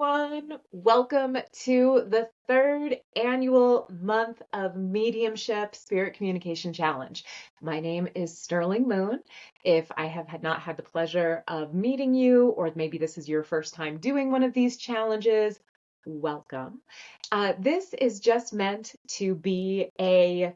everyone. Welcome to the third annual month of Mediumship Spirit Communication Challenge. My name is Sterling Moon. If I have not had the pleasure of meeting you, or maybe this is your first time doing one of these challenges, welcome. This is just meant to be a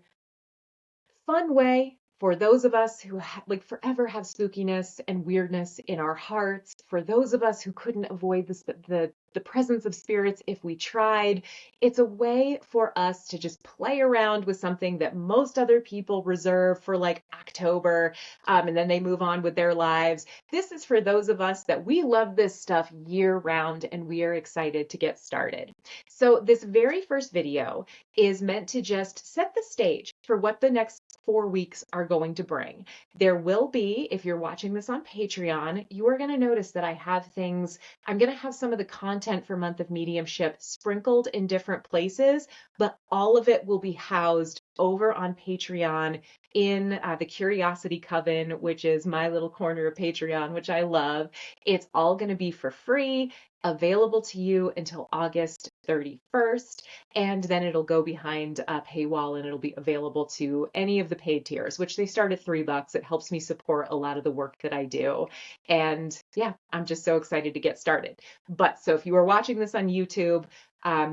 fun way for those of us who forever have spookiness and weirdness in our hearts, for those of us who couldn't avoid the presence of spirits if we tried. It's a way for us to just play around with something that most other people reserve for like October, and then they move on with their lives. This is for those of us that we love this stuff year round and we are excited to get started. So this very first video is meant to just set the stage for what the next 4 weeks are going to bring. There will be, if you're watching this on Patreon, you are going to notice that I have things, I'm going to have some of the content for Month of Mediumship sprinkled in different places, but all of it will be housed over on Patreon in the Curiosity Coven, which is my little corner of Patreon, which I love. It's all going to be for free, available to you until August 31st, and then it'll go behind a paywall and it'll be available to any of the paid tiers, which they start at $3. It helps me support a lot of the work that I do. And yeah, I'm just so excited to get started. But so if you are watching this on YouTube,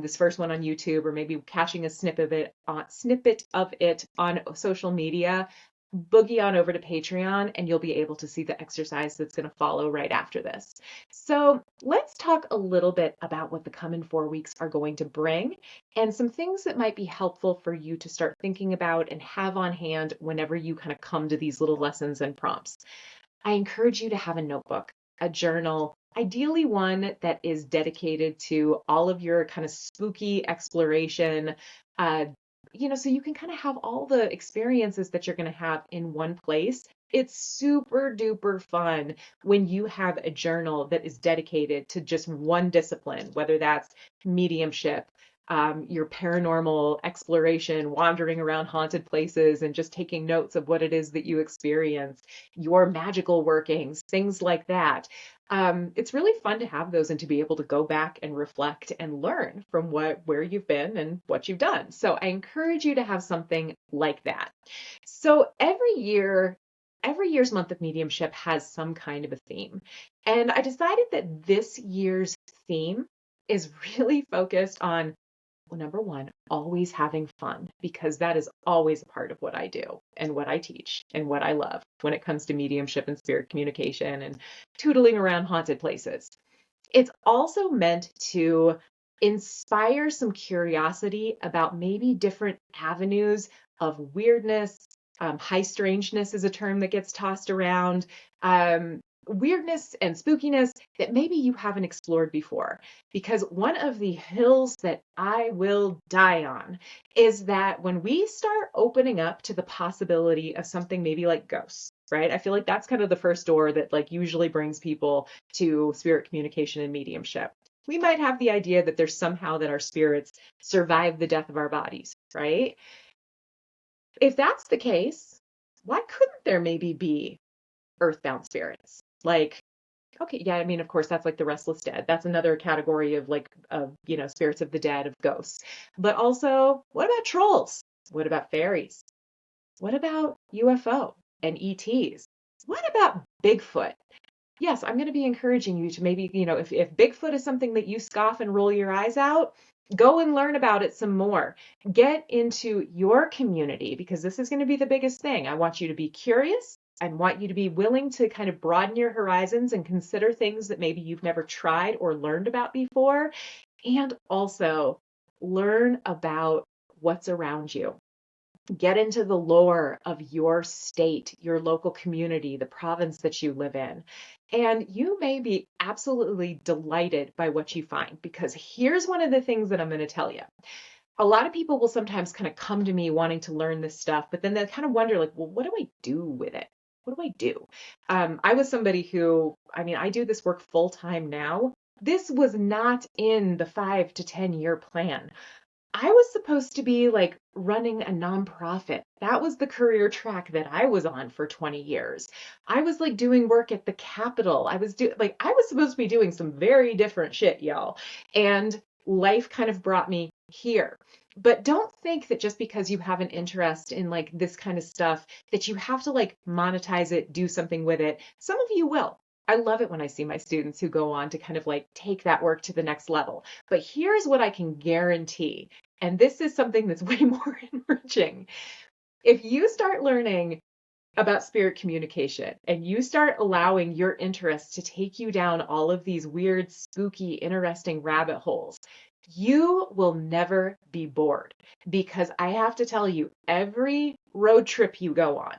this first one on YouTube, or maybe catching a snippet of it on social media, boogie on over to Patreon and you'll be able to see the exercise that's going to follow right after this. So let's talk a little bit about what the coming 4 weeks are going to bring and some things that might be helpful for you to start thinking about and have on hand whenever you kind of come to these little lessons and prompts. I encourage you to have a notebook, a journal, ideally one that is dedicated to all of your kind of spooky exploration, so you can kind of have all the experiences that you're going to have in one place. It's super duper fun when you have a journal that is dedicated to just one discipline, whether that's mediumship, your paranormal exploration, wandering around haunted places and just taking notes of what it is that you experienced, your magical workings, things like that. It's really fun to have those and to be able to go back and reflect and learn from where you've been and what you've done. So I encourage you to have something like that. So every year's month of mediumship has some kind of a theme. And I decided that this year's theme is really focused on, well, number one, always having fun, because that is always a part of what I do and what I teach and what I love when it comes to mediumship and spirit communication and tootling around haunted places. It's also meant to inspire some curiosity about maybe different avenues of weirdness. High strangeness is a term that gets tossed around. Weirdness and spookiness that maybe you haven't explored before. Because one of the hills that I will die on is that when we start opening up to the possibility of something maybe like ghosts, right? I feel like that's kind of the first door that like usually brings people to spirit communication and mediumship. We might have the idea that there's somehow that our spirits survive the death of our bodies, right? If that's the case, why couldn't there maybe be earthbound spirits? Like, okay, yeah, I mean, of course, that's like the restless dead. That's another category of spirits of the dead, of ghosts. But also, what about trolls? What about fairies? What about UFO and ETs? What about Bigfoot? Yes, I'm going to be encouraging you to maybe, if Bigfoot is something that you scoff and roll your eyes out, go and learn about it some more. Get into your community, because this is going to be the biggest thing. I want you to be curious. I want you to be willing to kind of broaden your horizons and consider things that maybe you've never tried or learned about before. And also learn about what's around you. Get into the lore of your state, your local community, the province that you live in. And you may be absolutely delighted by what you find, because here's one of the things that I'm going to tell you. A lot of people will sometimes kind of come to me wanting to learn this stuff, but then they kind of wonder, like, well, what do I do with it? What do I do? I was somebody who, I do this work full time now. This was not in the 5 to 10 year plan. I was supposed to be like running a nonprofit. That was the career track that I was on for 20 years. I was like doing work at the Capitol. I was supposed to be doing some very different shit, y'all. And life kind of brought me here. But don't think that just because you have an interest in like this kind of stuff that you have to like monetize it, do something with it. Some of you will. I love it when I see my students who go on to kind of like take that work to the next level. But here's what I can guarantee, and this is something that's way more enriching. If you start learning about spirit communication and you start allowing your interests to take you down all of these weird, spooky, interesting rabbit holes, you will never be bored. Because I have to tell you, every road trip you go on,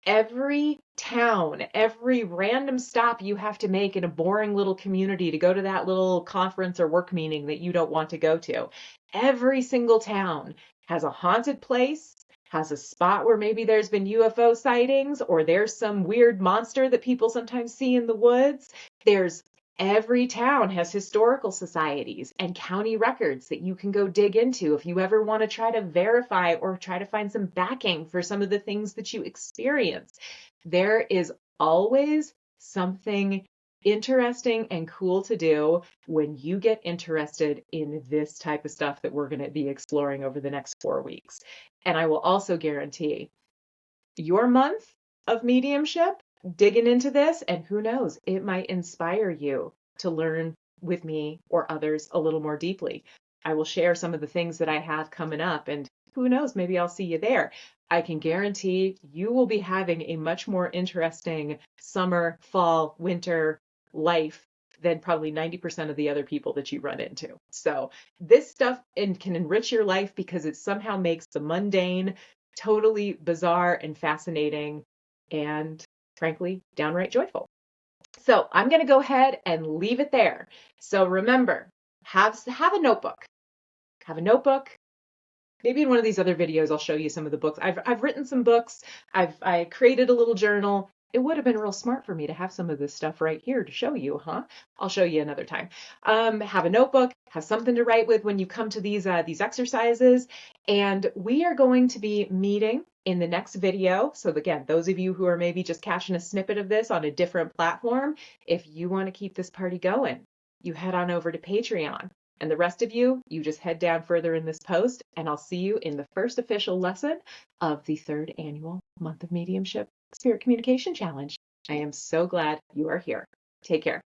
every town, every random stop you have to make in a boring little community to go to that little conference or work meeting that you don't want to go to, every single town has a haunted place, has a spot where maybe there's been UFO sightings or there's some weird monster that people sometimes see in the woods. There's Every town has historical societies and county records that you can go dig into if you ever want to try to verify or try to find some backing for some of the things that you experience. There is always something interesting and cool to do when you get interested in this type of stuff that we're going to be exploring over the next 4 weeks. And I will also guarantee your month of mediumship, digging into this, and who knows, it might inspire you to learn with me or others a little more deeply. I will share some of the things that I have coming up, and who knows, maybe I'll see you there. I can guarantee you will be having a much more interesting summer, fall, winter life than probably 90% of the other people that you run into. So this stuff can enrich your life because it somehow makes the mundane totally bizarre and fascinating and frankly downright joyful. So I'm going to go ahead and leave it there. So remember, have a notebook. Have a notebook. Maybe in one of these other videos, I'll show you some of the books. I've written some books. I created a little journal. It would have been real smart for me to have some of this stuff right here to show you, huh? I'll show you another time. Have a notebook, have something to write with when you come to these exercises. And we are going to be meeting in the next video. So again, those of you who are maybe just catching a snippet of this on a different platform, if you want to keep this party going, you head on over to Patreon. And the rest of you, you just head down further in this post, and I'll see you in the first official lesson of the 3rd annual Month of Mediumship Spirit Communication Challenge. I am so glad you are here. Take care.